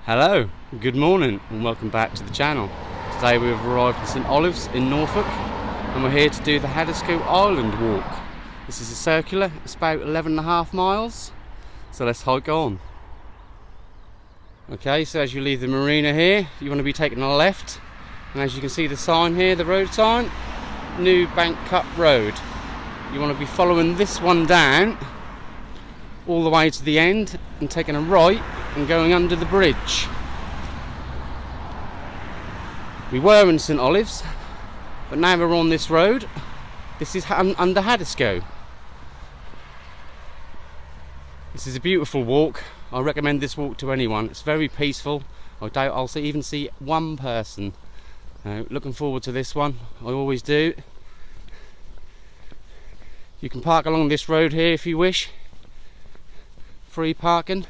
Hello, good morning and welcome back to the channel. Today we have arrived in St.Olaves in Norfolk and we're here to do the Haddiscoe Island walk. This is a circular, it's about 11.5 miles, so let's hike on. Okay, so as you leave the marina here, you want to be taking a left, and as you can see the sign here, the road sign, New Bank Cut Road. You want to be following this one down all the way to the end and taking a right and going under the bridge. We were in St.Olaves, but now we're on this road. This is under Haddiscoe. This is a beautiful walk. I recommend this walk to anyone. It's very peaceful. I doubt I'll even see one person. Looking forward to this one. I always do. You can park along this road here if you wish. Free parking,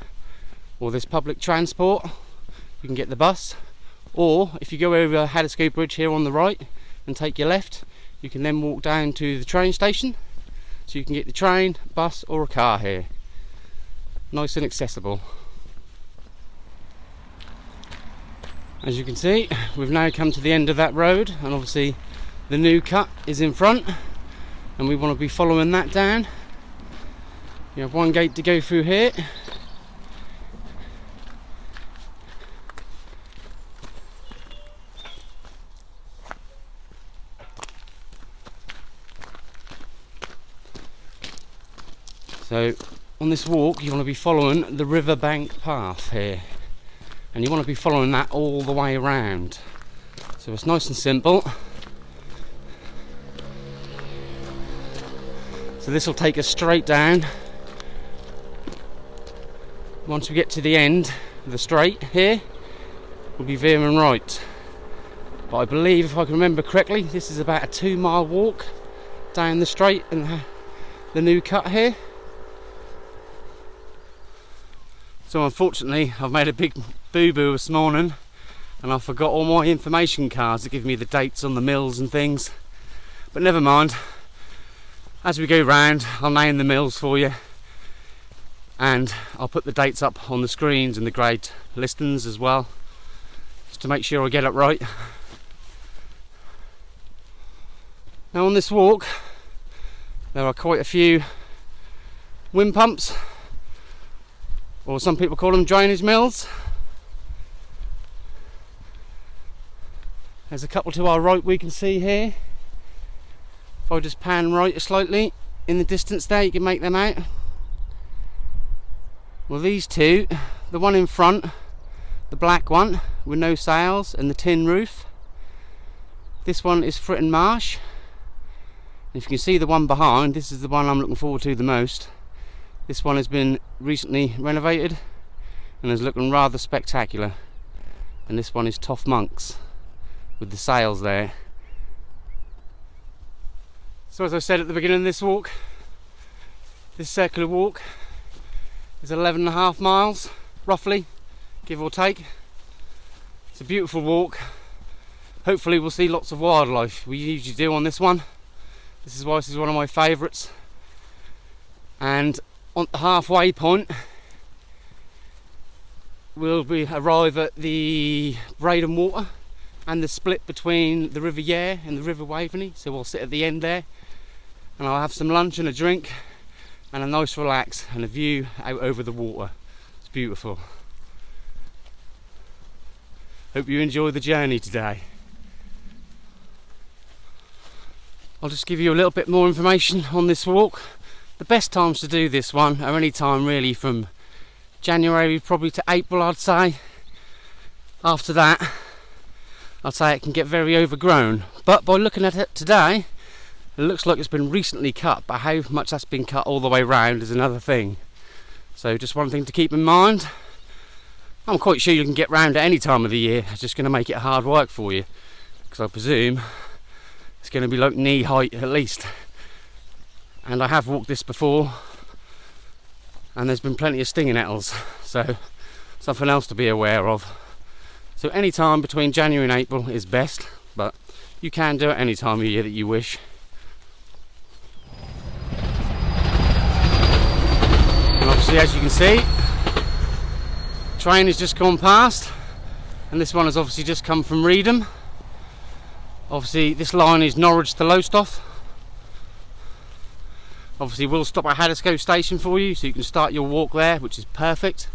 or there's public transport. You can get the bus, or if you go over Haddiscoe Bridge here on the right and take your left, you can then walk down to the train station, so you can get the train, bus or a car here. Nice and accessible. As you can see, we've now come to the end of that road, and obviously the new cut is in front and we want to be following that down. You have one gate to go through here. So on this walk you want to be following the riverbank path here, and you want to be following that all the way around. So it's nice and simple. So this will take us straight down. Once we get to the end of the straight here, we'll be veering right. But I believe, if I can remember correctly, this is about a 2-mile walk down the straight and the new cut here. So unfortunately I've made a big boo-boo this morning and I forgot all my information cards that give me the dates on the mills and things. But never mind, as we go round I'll name the mills for you, and I'll put the dates up on the screens and the grade listings as well, just to make sure I get it right. Now on this walk there are quite a few wind pumps, or some people call them drainage mills. There's a couple to our right we can see here. If I just pan right slightly in the distance there, you can make them out. Well, these two, the one in front, the black one with no sails and the tin roof, this one is Fritton Marsh. If you can see the one behind, this is the one I'm looking forward to the most. This one has been recently renovated and is looking rather spectacular. And this one is Toff Monks with the sails there. So as I said at the beginning of this walk, this circular walk is 11.5 miles, roughly, give or take. It's a beautiful walk. Hopefully we'll see lots of wildlife. We usually do on this one. This is why this is one of my favourites. And on the halfway point, we'll arrive at the Breydon Water and the split between the River Yare and the River Waveney. So we'll sit at the end there and I'll have some lunch and a drink and a nice relax and a view out over the water. It's beautiful. Hope you enjoy the journey today. I'll just give you a little bit more information on this walk. The best times to do this one are any time really from January probably to April, I'd say. After that I'd say it can get very overgrown, but by looking at it today it looks like it's been recently cut, but how much that's been cut all the way round is another thing. So just one thing to keep in mind. I'm quite sure you can get round at any time of the year. It's just going to make it hard work for you, because I presume it's going to be like knee height at least. And I have walked this before and there's been plenty of stinging nettles, so something else to be aware of. So any time between January and April is best, but you can do it any time of year that you wish. And obviously, as you can see, train has just gone past, and this one has obviously just come from Breydon. Obviously this line is Norwich to Lowestoft. Obviously we'll stop at Haddiscoe station for you, so you can start your walk there, which is perfect.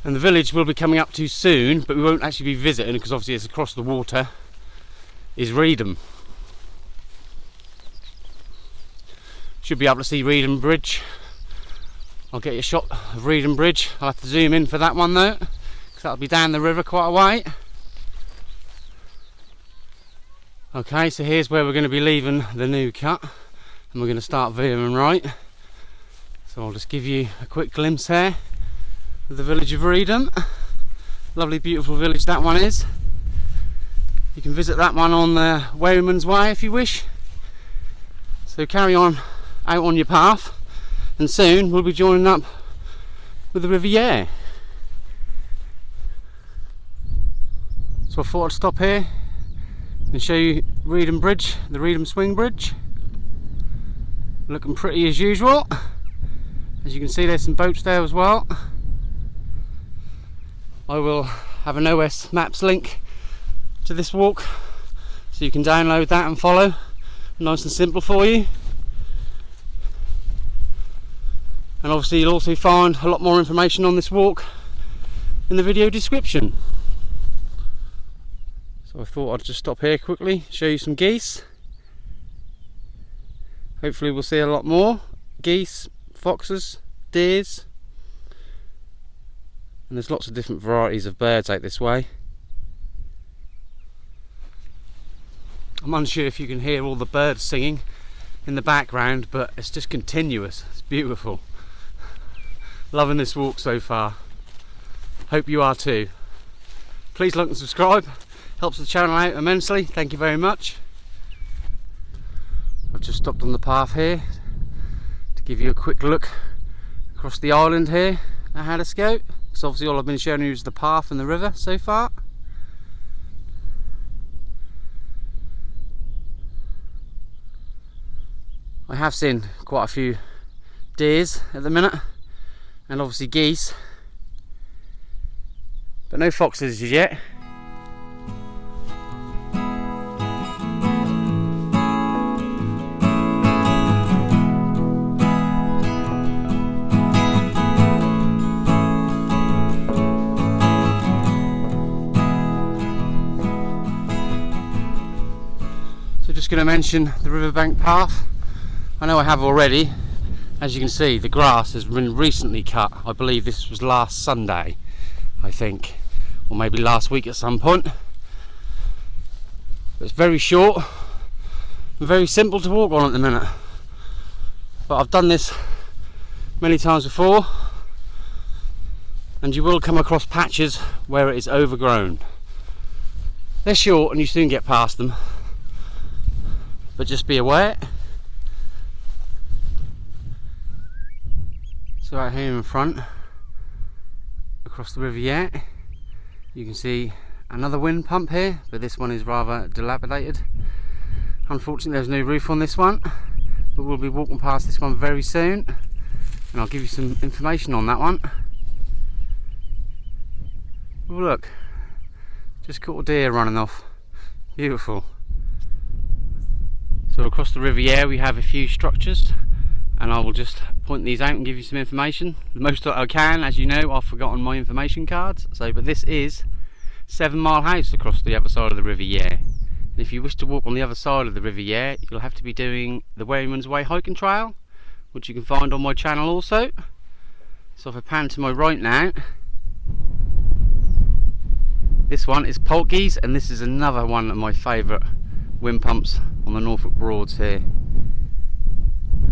And the village we'll be coming up to soon, but we won't actually be visiting because obviously it's across the water, is Breydon. Should be able to see Breydon Bridge. I'll get you a shot of Breydon Bridge. I'll have to zoom in for that one though, because that'll be down the river quite a way. Okay, so here's where we're going to be leaving the new cut, and we're going to start veering right. So I'll just give you a quick glimpse here of the village of Breydon. Lovely beautiful village that one is. You can visit that one on the Wherryman's Way if you wish. So carry on out on your path, and soon we'll be joining up with the River Yare. So I thought I'd stop here and show you Breydon Bridge, the Breydon Swing Bridge. Looking pretty as usual. As you can see, there's some boats there as well. I will have an OS Maps link to this walk, so you can download that and follow. Nice and simple for you. And obviously you'll also find a lot more information on this walk in the video description. So I thought I'd just stop here quickly, show you some geese. Hopefully we'll see a lot more geese, foxes, deers, and there's lots of different varieties of birds out this way. I'm unsure if you can hear all the birds singing in the background, but it's just continuous. It's beautiful. Loving this walk so far. Hope you are too. Please like and subscribe. Helps the channel out immensely. Thank you very much. I've just stopped on the path here to give you a quick look across the island here at Haddiscoe. Because obviously all I've been showing you is the path and the river so far. I have seen quite a few deers at the minute, and obviously geese, but no foxes as yet. So just going to mention the riverbank path. I know I have already. As you can see, the grass has been recently cut. I believe this was last Sunday, I think, or maybe last week at some point. It's very short and very simple to walk on at the minute, but I've done this many times before, and you will come across patches where it is overgrown. They're short and you soon get past them, but just be aware. So out here in front, across the River Yare, you can see another wind pump here, but this one is rather dilapidated. Unfortunately there's no roof on this one, but we'll be walking past this one very soon, and I'll give you some information on that one. Oh look, just caught a deer running off. Beautiful. So across the River Yare we have a few structures, and I will just point these out and give you some information. The most that I can, as you know, I've forgotten my information cards. But this is 7 Mile House across the other side of the River Yare. And if you wish to walk on the other side of the River Yare, you'll have to be doing the Wherryman's Way hiking trail, which you can find on my channel also. So if I pan to my right now, this one is Polkey's, and this is another one of my favourite wind pumps on the Norfolk Broads here.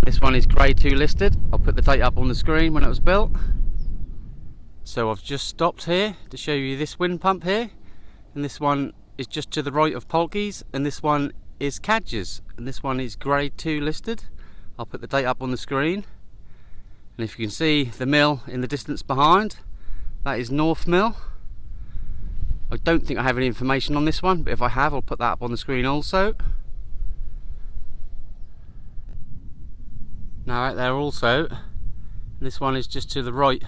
This one is Grade 2 listed. I'll put the date up on the screen when it was built. So I've just stopped here to show you this wind pump here, and this one is just to the right of Polkey's, and this one is Cadge's, and this one is Grade 2 listed. I'll put the date up on the screen, and if you can see the mill in the distance behind, that is North Mill. I don't think I have any information on this one, but if I have, I'll put that up on the screen also. Now out there also This one is just to the right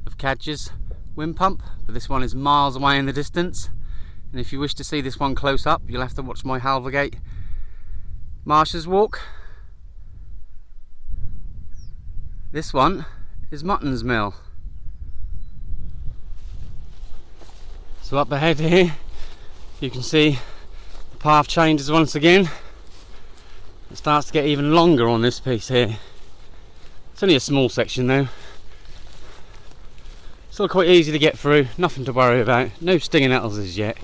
of Cadge's wind pump, but this one is miles away in the distance. And if you wish to see this one close up, you'll have to watch my Halvergate Marshes walk. This one is Mutton's Mill. So up ahead here you can see the path changes once again. It starts to get even longer on this piece here. It's only a small section though. Still quite easy to get through, nothing to worry about, no stinging nettles as yet.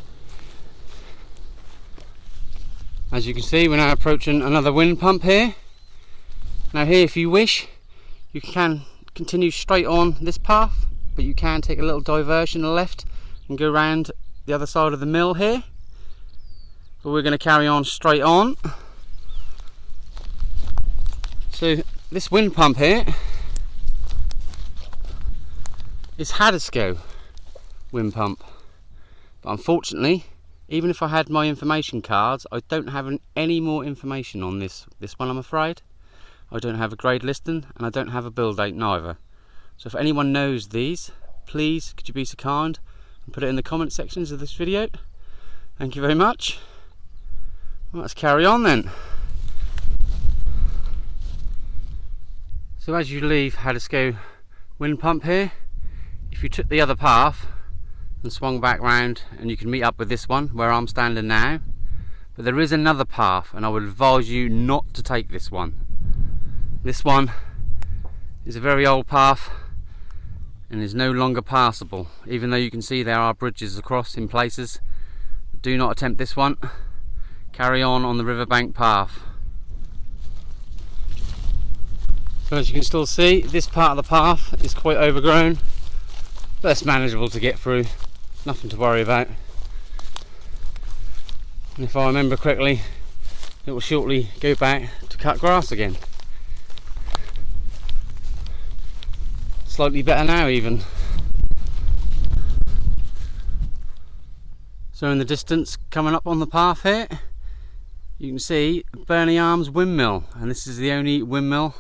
As you can see, we're now approaching another wind pump here. Now here, if you wish, you can continue straight on this path, but you can take a little diversion to the left and go around the other side of the mill here. But we're going to carry on straight on. So this wind pump here is Haddiscoe wind pump, but unfortunately, even if I had my information cards, I don't have any more information on this one, I'm afraid. I don't have a grade listing and I don't have a build date neither. So if anyone knows these, please could you be so kind and put it in the comment sections of this video. Thank you very much. Well, let's carry on then. So as you leave Haddiscoe wind pump here, if you took the other path and swung back round, and you can meet up with this one where I'm standing now, but there is another path and I would advise you not to take this one. This one is a very old path and is no longer passable, even though you can see there are bridges across in places. Do not attempt this one. Carry on the riverbank path. So as you can still see, this part of the path is quite overgrown, but it's manageable to get through. Nothing to worry about. And if I remember correctly, it will shortly go back to cut grass again. Slightly better now even. So in the distance, coming up on the path here, you can see Berney windmill, and this is the only windmill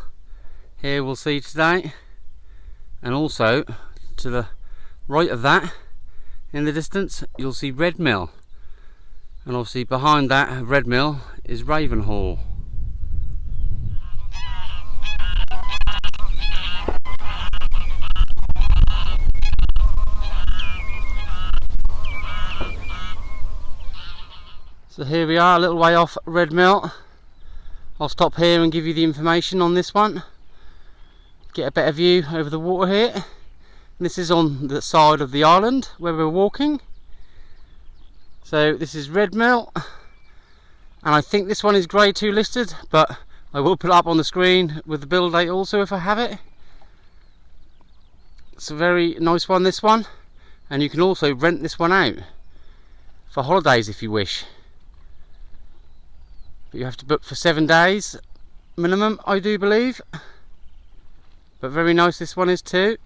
here we'll see today. And also to the right of that, in the distance, you'll see Red Mill, and obviously behind that Red Mill is Ravenhall. So here we are, a little way off Red Mill. I'll stop here and give you the information on this one. Get a better view over the water here. This is on the side of the island where we're walking. So this is Red Mill, and I think this one is grade 2 listed, but I will put it up on the screen with the build date also if I have it. It's a very nice one, this one, and you can also rent this one out for holidays if you wish. But you have to book for 7 days minimum, I do believe. But very nice this one is too.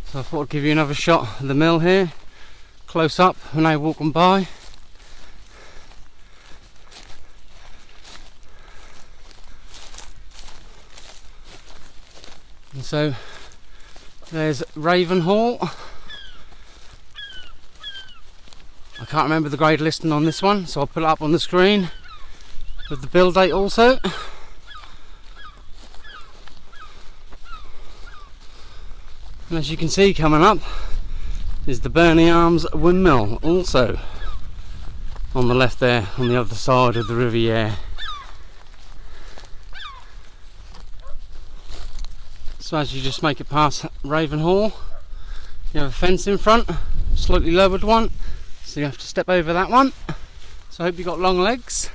So I thought I'd give you another shot of the mill here, close up when I walk on by. And so there's Ravenhall. I can't remember the grade listing on this one, so I'll put it up on the screen with the build date also. And as you can see, coming up is the Berney windmill, also on the left there, on the other side of the River Yare. So as you just make it past Ravenhall, you have a fence in front, slightly lowered one, so you have to step over that one. So I hope you got long legs.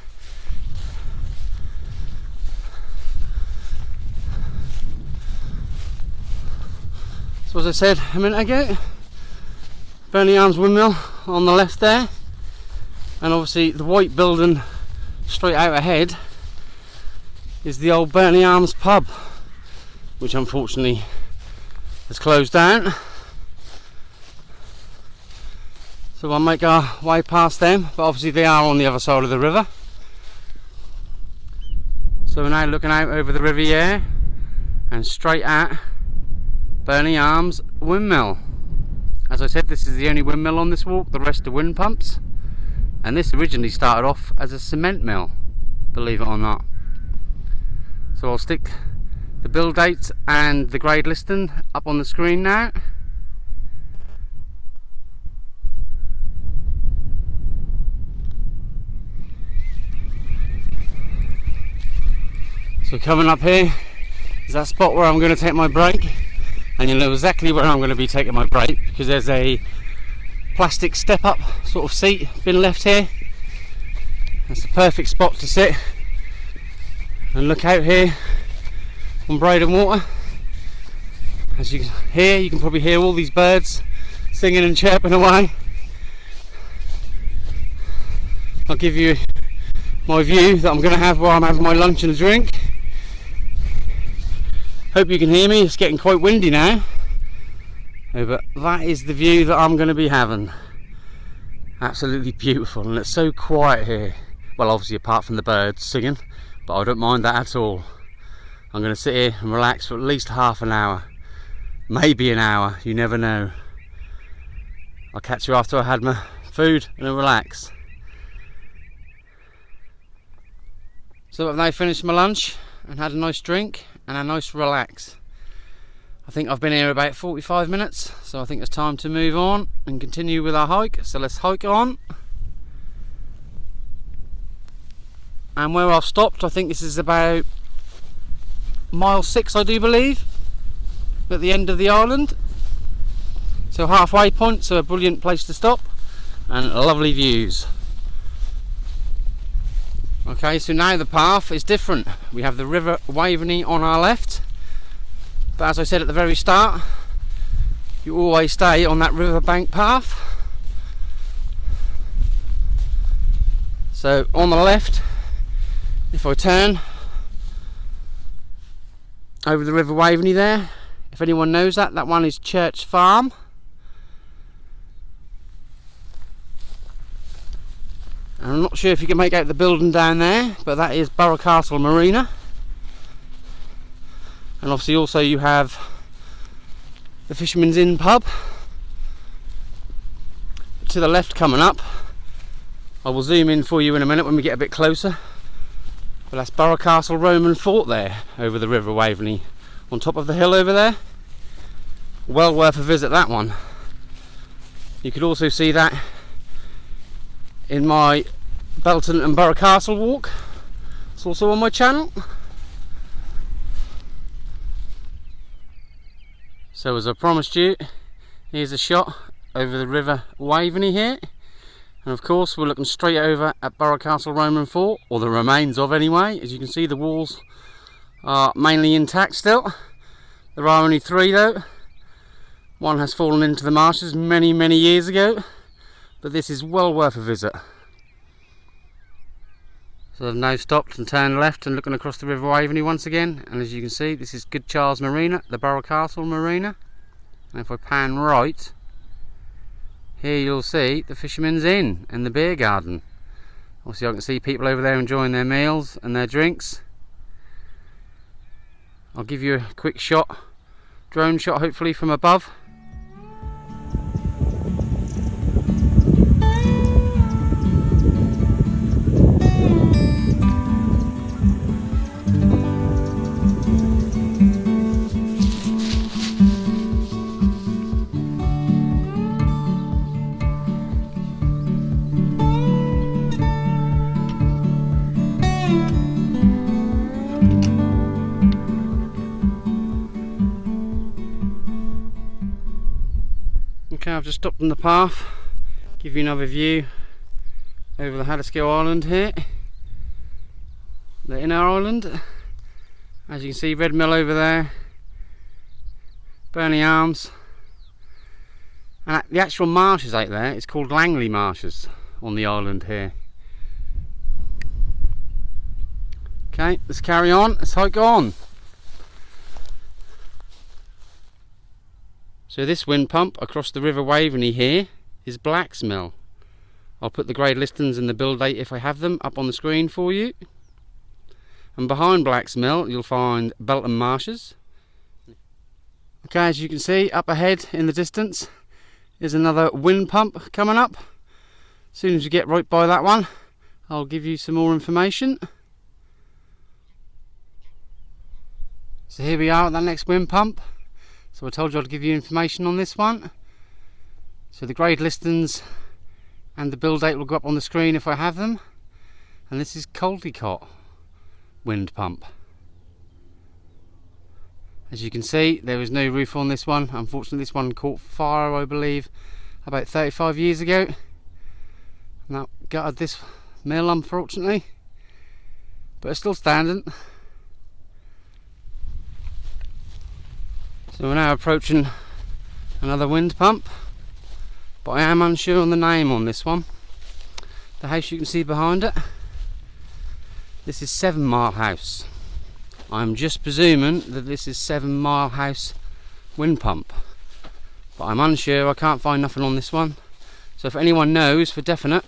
So as I said a minute ago, Berney windmill on the left there, and obviously the white building straight out ahead is the old Berney pub, which unfortunately has closed down. So we'll make our way past them, but obviously they are on the other side of the river. So we're now looking out over the River Yare and straight at Berney Arms windmill. As I said, this is the only windmill on this walk, the rest are wind pumps, and this originally started off as a cement mill, believe it or not. So I'll stick the build dates and the grade listing up on the screen now. So coming up here is that spot where I'm going to take my break, and you'll know exactly where I'm going to be taking my break because there's a plastic step up sort of seat been left here. That's the perfect spot to sit and look out here on Breydon Water. As you can hear, you can probably hear all these birds singing and chirping away. I'll give you my view that I'm going to have while I'm having my lunch and a drink. Hope you can hear me, it's getting quite windy now. Oh, but that is the view that I'm going to be having. Absolutely beautiful, and it's so quiet here. Well, obviously apart from the birds singing, but I don't mind that at all. I'm going to sit here and relax for at least half an hour, maybe an hour, you never know. I'll catch you after I had my food and a relax. So I've now finished my lunch and had a nice drink and a nice relax. I think I've been here about 45 minutes, so I think it's time to move on and continue with our hike. So let's hike on. And where I've stopped, I think this is about mile 6, I do believe, at the end of the island. So halfway point, so a brilliant place to stop and lovely views. Okay, so now the path is different. We have the River Waveney on our left, but as I said at the very start, you always stay on that riverbank path. So on the left, if I turn over the River Waveney there, if anyone knows that, that one is Church Farm. And I'm not sure if you can make out the building down there, but that is Castle Marina. And obviously also you have the Fisherman's Inn pub to the left coming up. I will zoom in for you in a minute when we get a bit closer. But that's Castle Roman fort there over the River Waveney on top of the hill over there. Well worth a visit, that one. You could also see that in my Belton and Borough Castle walk. It's also on my channel. So as I promised you, here's a shot over the River Waveney here, and of course we're looking straight over at Castle Roman fort, or the remains of anyway. As you can see, the walls are mainly intact still. There are only 3 though. One has fallen into the marshes many years ago, but this is well worth a visit. So I've now stopped and turned left and looking across the River Waveney once again, and as you can see, this is Gt.Yarmouth Marina, the Castle Marina. And if I pan right, here you'll see the Fisherman's Inn and the beer garden. Obviously I can see people over there enjoying their meals and their drinks. I'll give you a quick shot, drone shot hopefully from above. Okay, I've just stopped on the path, give you another view over the Haddiscoe Island here, the inner island. As you can see, Red Mill over there, Berney Arms, and the actual marshes out there, it's called Langley Marshes on the island here. Okay, let's carry on, let's hike on. So this wind pump across the River Waveney here is Black's Mill. I'll put the grade listings and the build date, if I have them, up on the screen for you. And behind Black's Mill you'll find Belton Marshes. Okay, as you can see up ahead in the distance is another wind pump coming up. As soon as you get right by that one, I'll give you some more information. So here we are at that next wind pump. So I told you I'd give you information on this one. So the grade listings and the build date will go up on the screen if I have them. And this is Caldecott wind pump. As you can see, there is no roof on this one. Unfortunately, this one caught fire, I believe, about 35 years ago. And that gutted this mill, unfortunately. But it's still standing. So we're now approaching another wind pump, but I am unsure on the name on this one. The house you can see behind it, this is 7 Mile House. I'm just presuming that this is 7 Mile House wind pump, but I'm unsure. I can't find nothing on this one. So if anyone knows for definite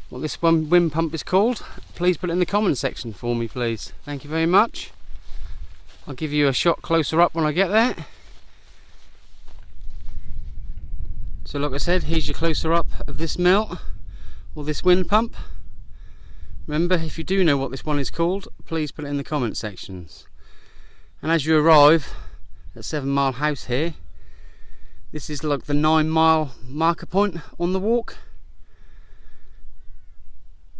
what this one wind pump is called, please put it in the comment section for me, please. Thank you very much. I'll give you a shot closer up when I get there. So like I said, here's your closer up of this mill, or this wind pump. Remember, if you do know what this one is called, please put it in the comment sections. And as you arrive at 7 Mile House here, this is like the 9 mile marker point on the walk.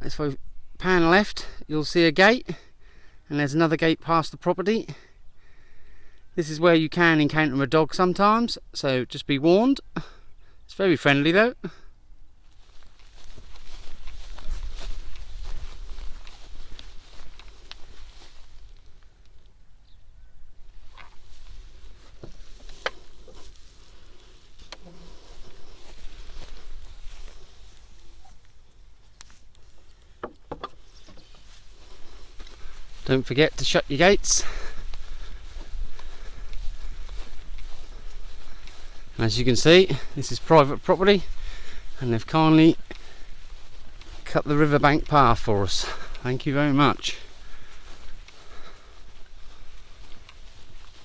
If I pan left, you'll see a gate, and there's another gate past the property. This is where you can encounter a dog sometimes, so just be warned. It's very friendly though. Don't forget to shut your gates. As you can see, this is private property, and they've kindly cut the riverbank path for us. Thank you very much.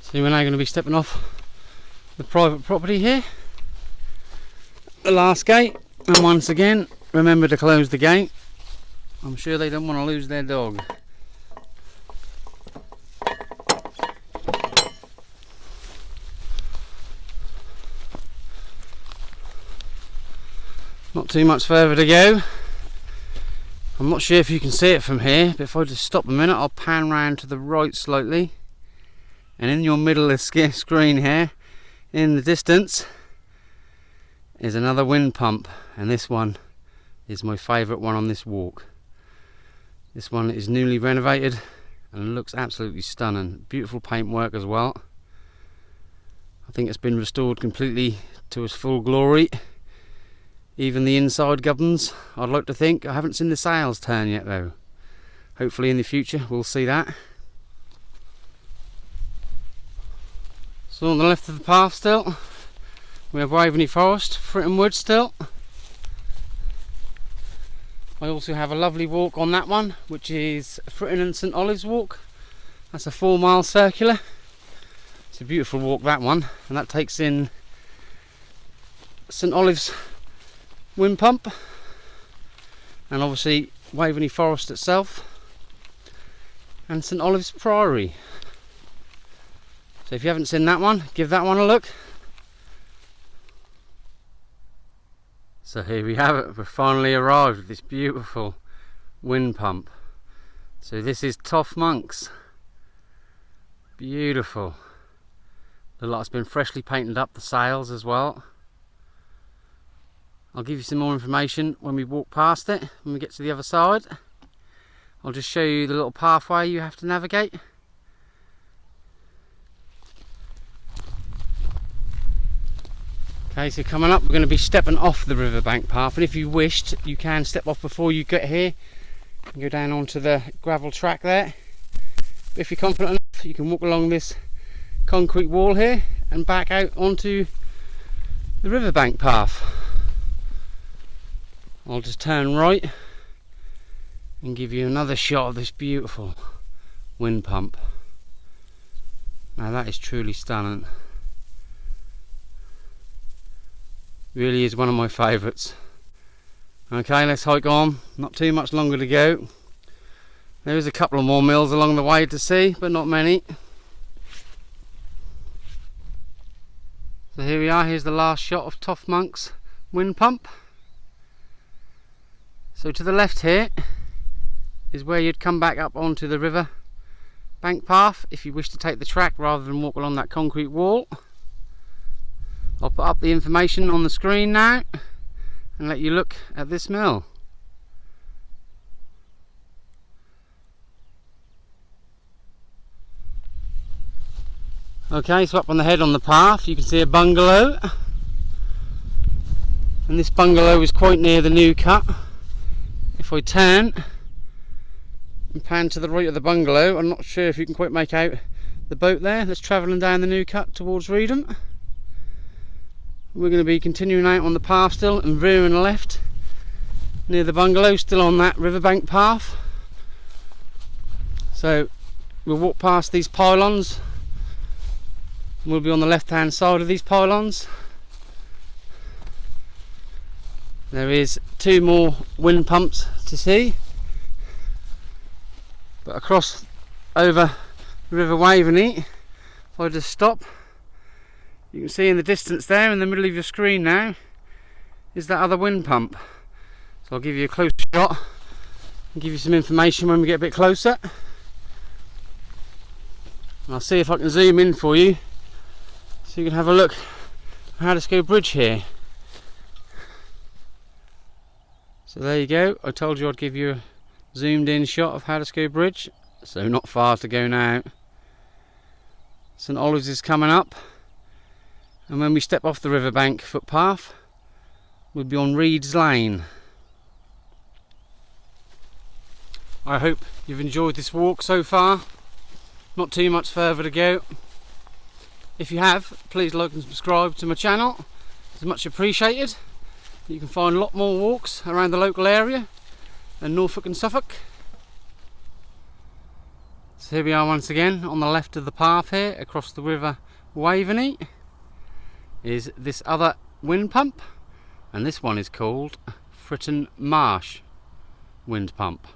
So we're now going to be stepping off the private property here. The last gate, and once again, remember to close the gate. I'm sure they don't want to lose their dog. Not too much further to go. I'm not sure if you can see it from here, but if I just stop a minute, I'll pan round to the right slightly, and in your middle of the screen here, in the distance, is another wind pump, and this one is my favourite one on this walk. This one is newly renovated and looks absolutely stunning. Beautiful paintwork as well. I think it's been restored completely to its full glory. Even the inside gubbins, I'd like to think. I haven't seen the sails turn yet though. Hopefully in the future we'll see that. So on the left of the path still, we have Waveney Forest, Fritton Wood still. I also have a lovely walk on that one, which is Fritton and St.Olaves walk. That's a 4 mile circular. It's a beautiful walk, that one, and that takes in St.Olaves wind pump, and obviously Waveney Forest itself, and St.Olaves Priory. So if you haven't seen that one, give that one a look. So here we have it, we've finally arrived at this beautiful wind pump. So this is Toff Monks. Beautiful. The lot's been freshly painted up, the sails as well. I'll give you some more information when we walk past it, when we get to the other side. I'll just show you the little pathway you have to navigate. Okay, so coming up we're going to be stepping off the riverbank path, and if you wished you can step off before you get here and go down onto the gravel track there. But if you're confident enough, you can walk along this concrete wall here and back out onto the riverbank path. I'll just turn right and give you another shot of this beautiful wind pump. Now that is truly stunning. Really is one of my favourites. Okay, let's hike on. Not too much longer to go. There is a couple of more mills along the way to see, but not many. So here we are, here's the last shot of Toff Monk's wind pump. So to the left here is where you'd come back up onto the river bank path if you wish to take the track rather than walk along that concrete wall. I'll put up the information on the screen now and let you look at this mill. Okay, so up on the head on the path you can see a bungalow, and this bungalow is quite near the new cut. If I turn and pan to the right of the bungalow, I'm not sure if you can quite make out the boat there that's travelling down the new cut towards Breydon. We're going to be continuing out on the path still and veering left near the bungalow, still on that riverbank path. So we'll walk past these pylons. We'll be on the left hand side of these pylons. There is 2 more wind pumps to see, but across over River Waveney, if I just stop, you can see in the distance there in the middle of your screen now is that other wind pump. So I'll give you a close shot and give you some information when we get a bit closer. I'll see if I can zoom in for you so you can have a look at Haddiscoe Bridge here. So there you go, I told you I'd give you a zoomed in shot of Haddiscoe Bridge, so not far to go now. St.Olaves is coming up, and when we step off the riverbank footpath we'll be on Reed's Lane. I hope you've enjoyed this walk so far, not too much further to go. If you have, please like and subscribe to my channel, it's much appreciated. You can find a lot more walks around the local area in Norfolk and Suffolk. So here we are once again on the left of the path here across the River Waveney is this other wind pump, and this one is called Fritton Marsh wind pump.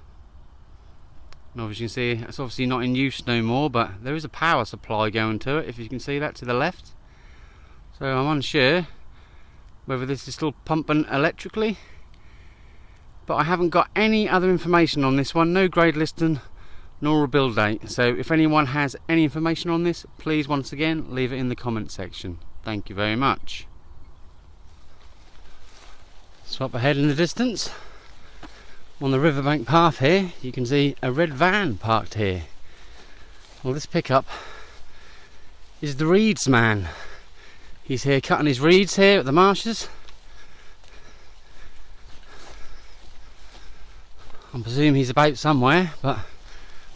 And as you can see, it's obviously not in use no more, but there is a power supply going to it, if you can see that to the left. So I'm unsure whether this is still pumping electrically, but I haven't got any other information on this one, no grade listing nor a build date. So if anyone has any information on this, please once again leave it in the comment section. Thank you very much. So up ahead in the distance on the riverbank path here you can see a red van parked here. Well, this pickup is the reeds man. He's here cutting his reeds here at the marshes. I presume he's about somewhere, but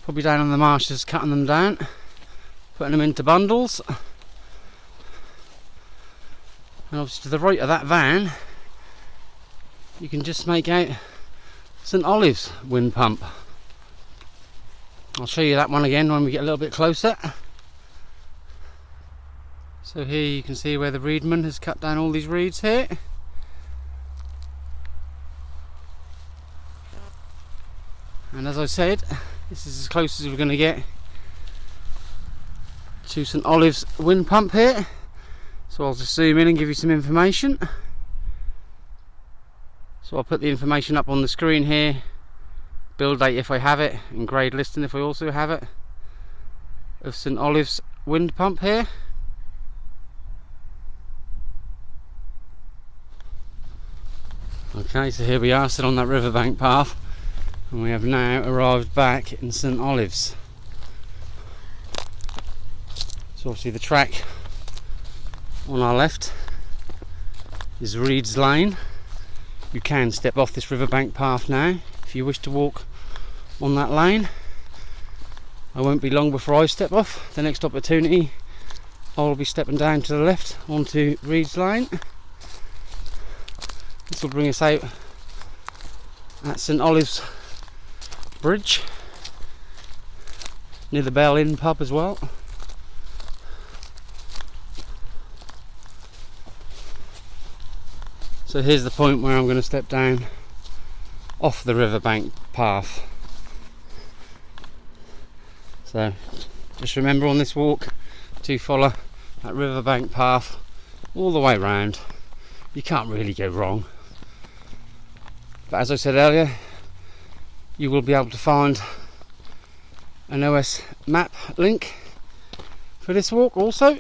probably down on the marshes cutting them down, putting them into bundles. And obviously to the right of that van you can just make out St.Olaves wind pump. I'll show you that one again when we get a little bit closer. So here you can see where the reedman has cut down all these reeds here. And as I said, this is as close as we're going to get to St.Olaves wind pump here. So I'll just zoom in and give you some information. So I'll put the information up on the screen here, build date if I have it, and grade listing if I also have it, of St.Olaves wind pump here. Okay, so here we are, still on that riverbank path, and we have now arrived back in St.Olaves. So obviously the track on our left is Reed's Lane. You can step off this riverbank path now if you wish to walk on that lane. I won't be long before I step off. The next opportunity I'll be stepping down to the left onto Reed's Lane. This will bring us out at St.Olaves Bridge, near the Bell Inn pub as well. So here's the point where I'm going to step down off the riverbank path. So just remember on this walk to follow that riverbank path all the way round. You can't really go wrong. But as I said earlier, you will be able to find an OS map link for this walk also.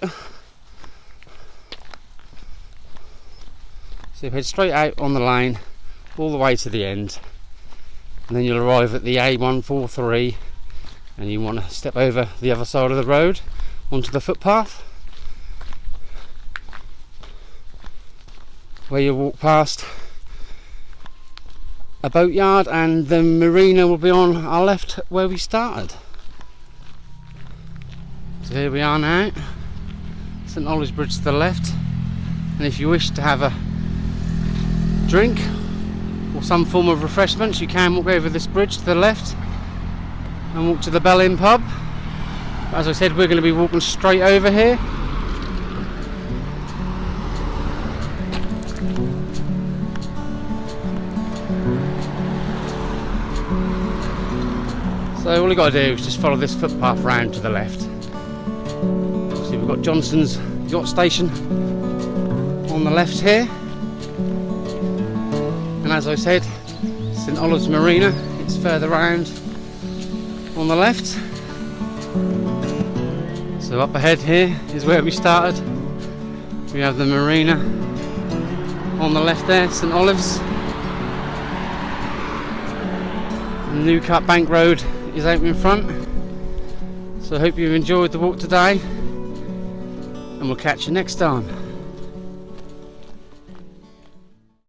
So head straight out on the lane all the way to the end, and then you'll arrive at the A143, and you want to step over the other side of the road onto the footpath, where you walk past a boatyard, and the marina will be on our left where we started. So here we are now, St.Olaves Bridge to the left, and if you wish to have a drink or some form of refreshments, you can walk over this bridge to the left and walk to the Bell Inn pub. But as I said, we're going to be walking straight over here. So all you got to do is just follow this footpath round to the left. Obviously we've got Johnson's yacht station on the left here. And as I said, St.Olaves Marina, it's further round on the left. So up ahead here is where we started. We have the marina on the left there, St.Olaves. The New Cut Bank Road is out in front. So I hope you've enjoyed the walk today, and we'll catch you next time.